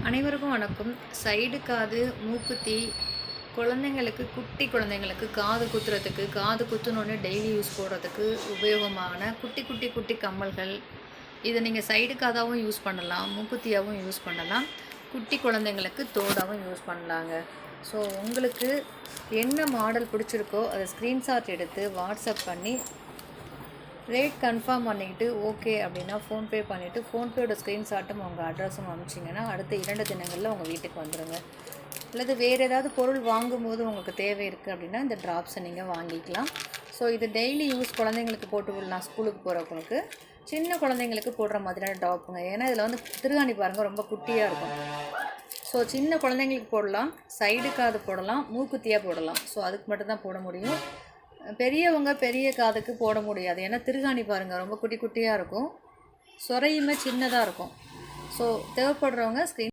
அனைவருக்கும் வணக்கம். சைடு காது, மூக்குத்தி, குழந்தைங்களுக்கு குட்டி குழந்தைங்களுக்கு காது குத்துறதுக்கு, காது குத்துனோடனே டெய்லி யூஸ் போடுறதுக்கு உபயோகமான குட்டி குட்டி குட்டி கம்மல்கள். இதை நீங்கள் சைடு காதாகவும் யூஸ் பண்ணலாம், மூக்குத்தியாகவும் யூஸ் பண்ணலாம், குட்டி குழந்தைங்களுக்கு தோடாகவும் யூஸ் பண்ணலாங்க. ஸோ உங்களுக்கு என்ன மாடல் பிடிச்சிருக்கோ அதை ஸ்க்ரீன்ஷாட் எடுத்து வாட்ஸ்அப் பண்ணி ரேட் கன்ஃபார்ம் பண்ணிக்கிட்டு ஓகே அப்படின்னா ஃபோன்பே பண்ணிவிட்டு ஃபோன்பேயோட ஸ்க்ரீன்ஷாட்டும் உங்கள் அட்ரஸும் அனுப்பிச்சிங்கன்னா அடுத்த 2 தினங்களில் உங்கள் வீட்டுக்கு வந்துடுங்க. அல்லது வேறு ஏதாவது பொருள் வாங்கும்போது உங்களுக்கு தேவை இருக்குது அப்படின்னா இந்த ட்ராப்ஸை நீங்கள் வாங்கிக்கலாம். ஸோ இது டெய்லி யூஸ் குழந்தைங்களுக்கு போட்டு விடலாம். ஸ்கூலுக்கு போகிறவங்களுக்கு, சின்ன குழந்தைங்களுக்கு போடுற மாதிரியான டாப்புங்க. ஏன்னா இதில் வந்து திருகாணி பாருங்கள், ரொம்ப குட்டியாக இருக்கும். ஸோ சின்ன குழந்தைங்களுக்கு போடலாம், சைடு காது போடலாம், மூக்குத்தியாக போடலாம். ஸோ அதுக்கு மட்டும்தான் போட முடியும். பெரியவங்க பெரிய காதுக்கு போட முடியாது. ஏன்னா திருகாணி பாருங்கள், ரொம்ப குட்டி குட்டியாக இருக்கும், சொரையுமே சின்னதாக இருக்கும். ஸோ தேவைப்படுறவங்க ஸ்க்ரீன்